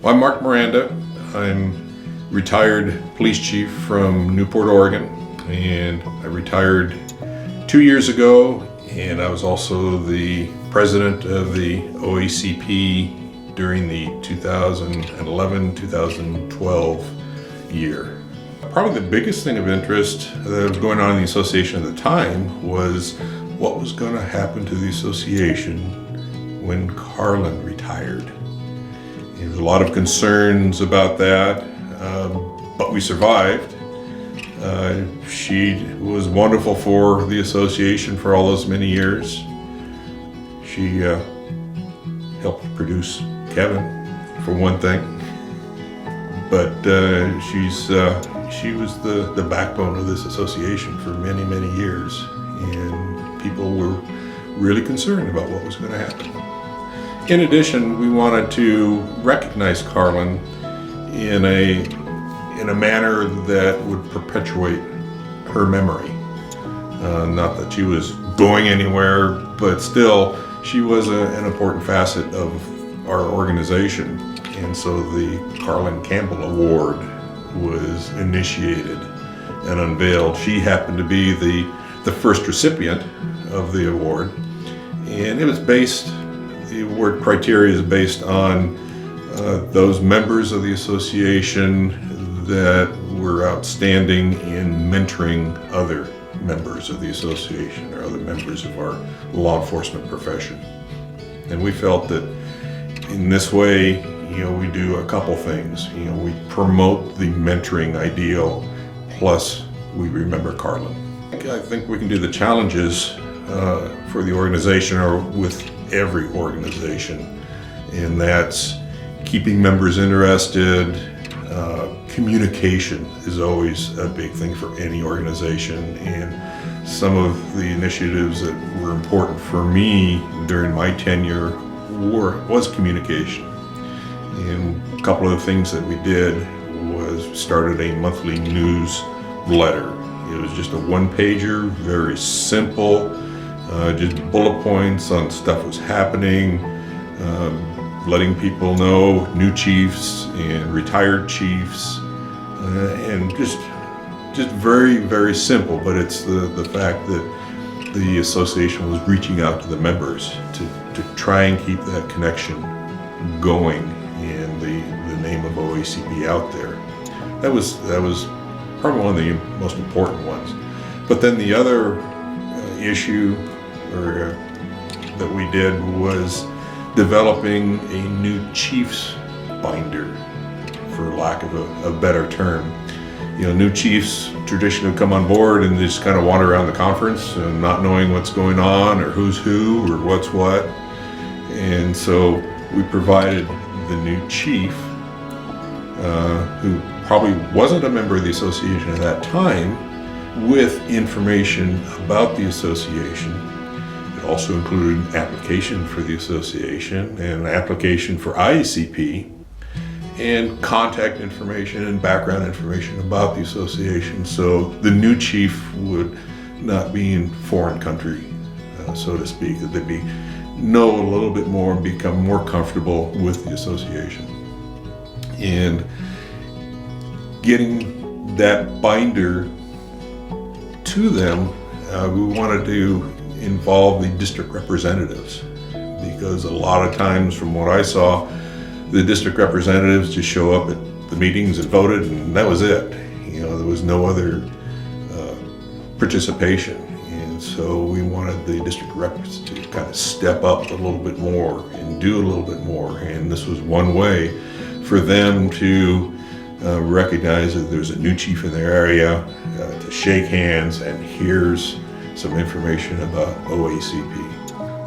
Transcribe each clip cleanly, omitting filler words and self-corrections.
I'm Mark Miranda. I'm retired police chief from Newport, Oregon, and I retired 2 years ago, and I was also the president of the OACP during the 2011-2012 year. Probably the biggest thing of interest that was going on in the association at the time was what was going to happen to the association when Carlin retired. There was a lot of concerns about that, but we survived. She was wonderful for the association for all those many years. She helped produce Kevin, for one thing, but she was the backbone of this association for many, many years, and people were really concerned about what was going to happen. In addition, we wanted to recognize Carlin in a manner that would perpetuate her memory. Not that she was going anywhere, but still, she was an important facet of our organization. And so the Carlin Campbell Award was initiated and unveiled. She happened to be the first recipient of the award, and it was based, the award criteria is based on those members of the association that were outstanding in mentoring other members of the association or other members of our law enforcement profession. And we felt that in this way, we do a couple things. We promote the mentoring ideal, plus we remember Carlin. I think we can do the challenges for the organization, or with every organization, and that's keeping members interested. Communication is always a big thing for any organization, and some of the initiatives that were important for me during my tenure was communication. And a couple of the things that we did was started a monthly newsletter. It was just a one-pager, very simple, just bullet points on stuff was happening, letting people know, new chiefs and retired chiefs, and just very, very simple. But it's the fact that the association was reaching out to the members to try and keep that connection going, and the name of OACP out there. That was probably one of the most important ones. But then the other issue that we did was developing a new chief's binder, for lack of a better term. New chiefs traditionally come on board and just kind of wander around the conference and not knowing what's going on or who's who or what's what. And so we provided the new chief, who probably wasn't a member of the association at that time, with information about the association. It also included an application for the association and an application for IACP, and contact information and background information about the association, so the new chief would not be in foreign country, so to speak, that they'd know a little bit more and become more comfortable with the association. And getting that binder to them, we wanted to involve the district representatives, because a lot of times, from what I saw, the district representatives just show up at the meetings and voted, and that was it. There was no other participation. And so we wanted the district reps to kind of step up a little bit more and do a little bit more. And this was one way for them to recognize that there's a new chief in their area, to shake hands, and here's some information about OACP.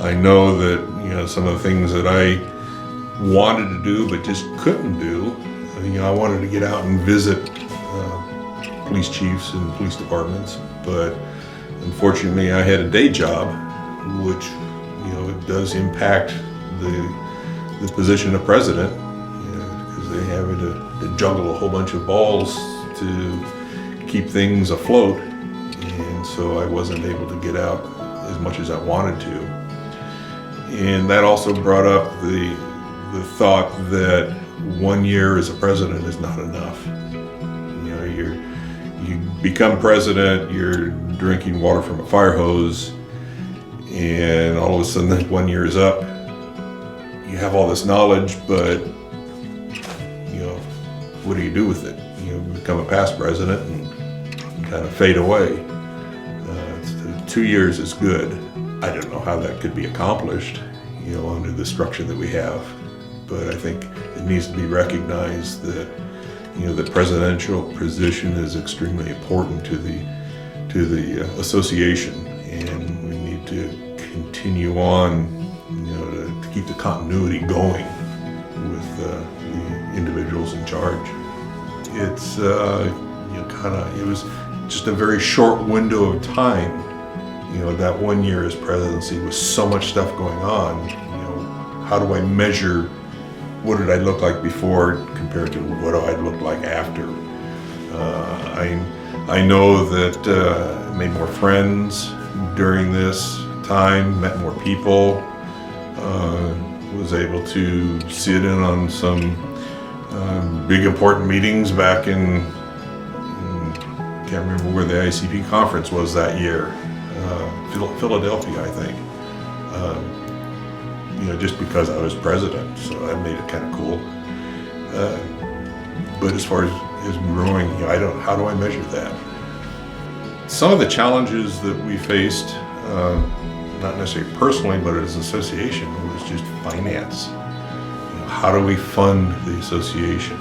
I know that some of the things that I wanted to do but just couldn't do. I wanted to get out and visit police chiefs and police departments, but unfortunately I had a day job, which it does impact the position of president, because they have to juggle a whole bunch of balls to keep things afloat, and so I wasn't able to get out as much as I wanted to. And that also brought up the thought that 1 year as a president is not enough. You know, you become president, you're drinking water from a fire hose, and all of a sudden that 1 year is up. You have all this knowledge, but you know, what do you do with it? You become a past president and you kind of fade away. 2 years is good. I don't know how that could be accomplished, you know, under the structure that we have. But I think it needs to be recognized that, you know, the presidential position is extremely important to the association, and we need to continue on, you know, to keep the continuity going with the individuals in charge. It's you know, it was just a very short window of time. You know, that 1 year as presidency with so much stuff going on. You know, how do I measure what did I look like before compared to what do I look like after? I know that I made more friends during this time, met more people, was able to sit in on some big important meetings back in can't remember where the OACP conference was that year. Philadelphia, I think. You know, just because I was president, so that made it kind of cool. But as far as growing, you know, how do I measure that? Some of the challenges that we faced, not necessarily personally, but as an association, was just finance. You know, how do we fund the association?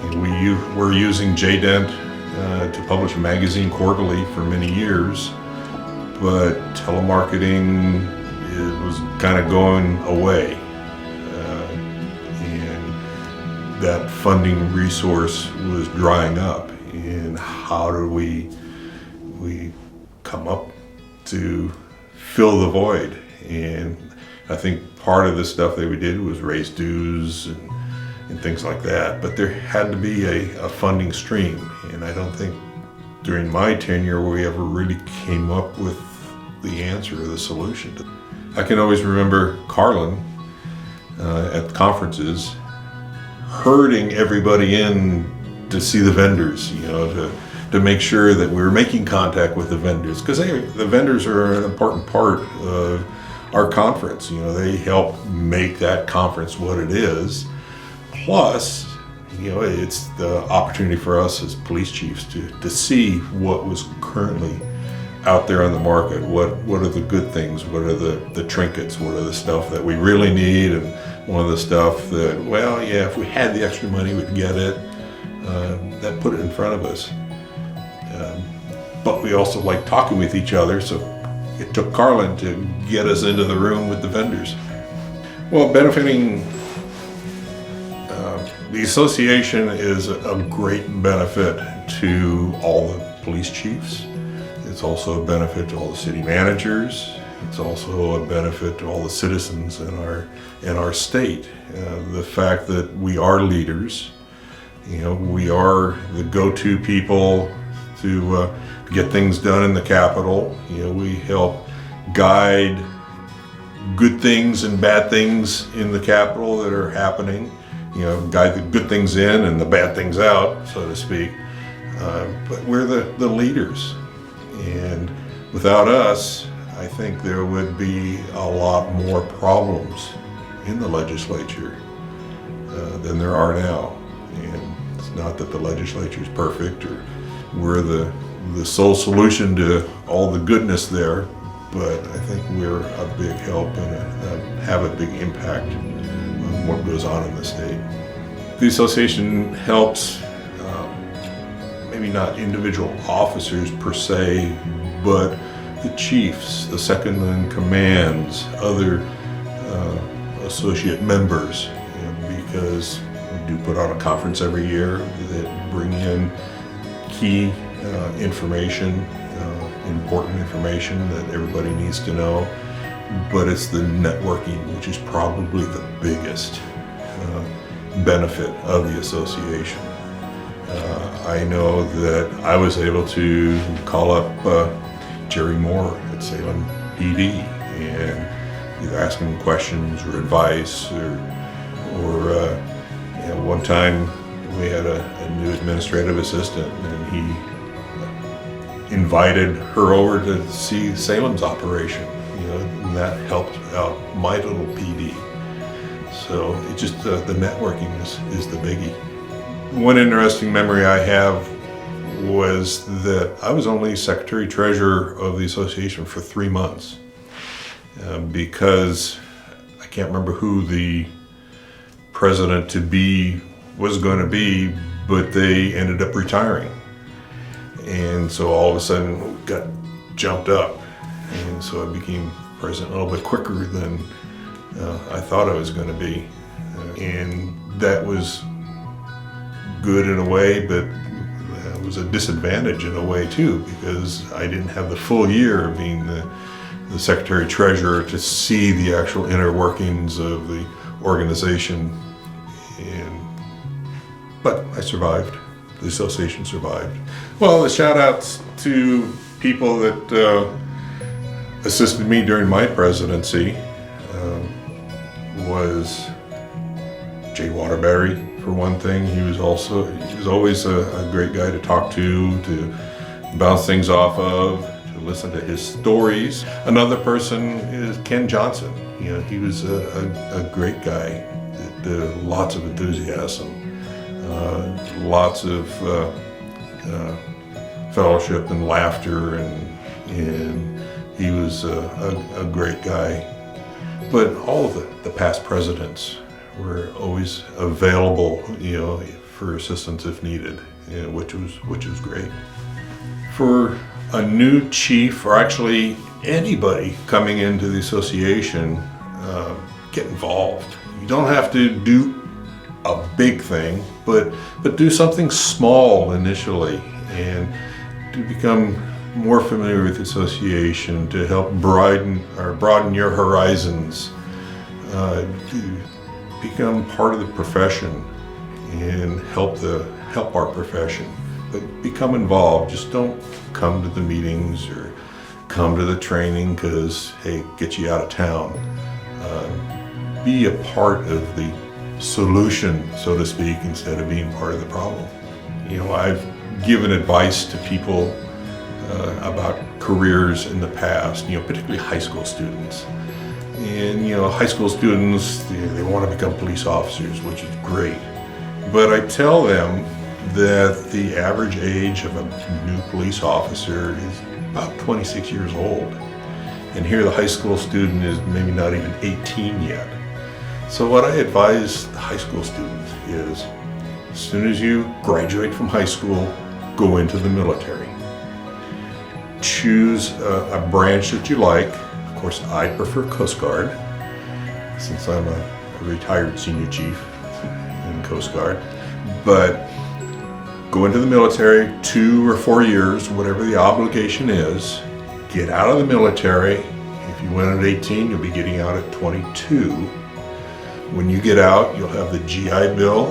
You know, we're using JDent to publish a magazine quarterly for many years. But telemarketing was kind of going away, and that funding resource was drying up. And how do we come up to fill the void? And I think part of the stuff that we did was raise dues and things like that. But there had to be a funding stream, and I don't think during my tenure we ever really came up with the answer or the solution. I can always remember Carlin at conferences herding everybody in to see the vendors, you know, to make sure that we were making contact with the vendors, because the vendors are an important part of our conference. You know, they help make that conference what it is. Plus, you know, it's the opportunity for us as police chiefs to see what was currently out there on the market. What are the good things? What are the trinkets? What are the stuff that we really need? And one of the stuff that, well, yeah, if we had the extra money, we'd get it. That put it in front of us. But we also like talking with each other, so it took Carlin to get us into the room with the vendors. Well, benefiting the association is a great benefit to all the police chiefs. It's also a benefit to all the city managers. It's also a benefit to all the citizens in our state. The fact that we are leaders, you know, we are the go-to people to get things done in the Capitol. You know, we help guide good things and bad things in the Capitol that are happening. You know, guide the good things in and the bad things out, so to speak. But we're the leaders. And without us, I think there would be a lot more problems in the legislature than there are now. And it's not that the legislature is perfect or we're the sole solution to all the goodness there, but I think we're a big help and have a big impact on what goes on in the state. The association helps maybe not individual officers per se, but the chiefs, the second in commands, other associate members, you know, because we do put on a conference every year that bring in key information, important information that everybody needs to know. But it's the networking, which is probably the biggest benefit of the association. I know that I was able to call up Jerry Moore at Salem PD and either ask him questions or advice or you know, One time we had a new administrative assistant, and he invited her over to see Salem's operation, and that helped out my little PD. So it just, the networking is the biggie. One interesting memory I have was that I was only Secretary Treasurer of the association for 3 months because I can't remember who the president to be was going to be, but they ended up retiring. And so all of a sudden got jumped up. And so I became president a little bit quicker than I thought I was going to be. And that was good in a way, but it was a disadvantage in a way too, because I didn't have the full year of being the Secretary Treasurer to see the actual inner workings of the organization. But I survived. The association survived. Well, the shout outs to people that assisted me during my presidency was Jay Waterbury, for one thing. He was always a great guy to talk to bounce things off of, to listen to his stories. Another person is Ken Johnson. He was a great guy, lots of enthusiasm. Lots of fellowship and laughter, and he was a great guy. But all of the past presidents were always available, for assistance if needed, which was great. For a new chief, or actually anybody coming into the association, get involved. You don't have to do a big thing, but do something small initially, and to become more familiar with the association, to help broaden your horizons, to become part of the profession and help our profession. But become involved. Just don't come to the meetings or come to the training because, hey, get you out of town. Be a part of the solution, so to speak, instead of being part of the problem. I've given advice to people about careers in the past, particularly high school students. And high school students, they want to become police officers, which is great. But I tell them that the average age of a new police officer is about 26 years old. And here the high school student is maybe not even 18 yet. So what I advise the high school students is, as soon as you graduate from high school, go into the military. Choose a branch that you like. Of course, I prefer Coast Guard, since I'm a retired senior chief in Coast Guard. But go into the military 2 or 4 years, whatever the obligation is. Get out of the military. If you went at 18, you'll be getting out at 22. When you get out, you'll have the GI Bill,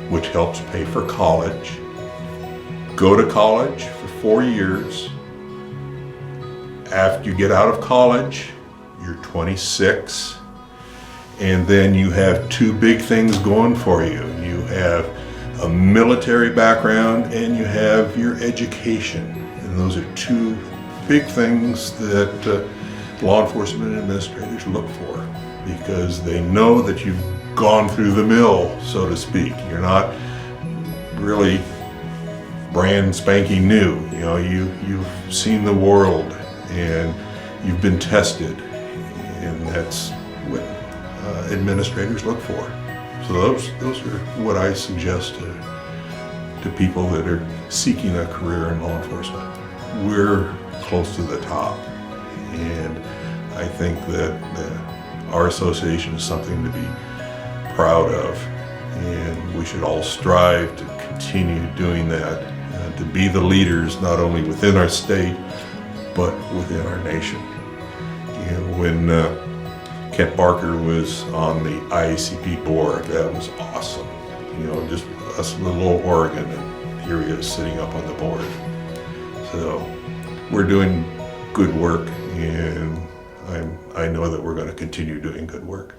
which helps pay for college. Go to college for 4 years. After you get out of college, you're 26. And then you have 2 big things going for you. You have a military background and you have your education. And those are 2 big things that law enforcement administrators look for, because they know that you've gone through the mill, so to speak. You're not really brand spanking new. You've seen the world and you've been tested, and that's what administrators look for. So those are what I suggest to people that are seeking a career in law enforcement. We're close to the top, and I think that our association is something to be proud of, and we should all strive to continue doing that, to be the leaders not only within our state but within our nation. When Kent Barker was on the IACP board, that was awesome. Just us little old Oregon, and here he is sitting up on the board. So we're doing good work, and I know that we're going to continue doing good work.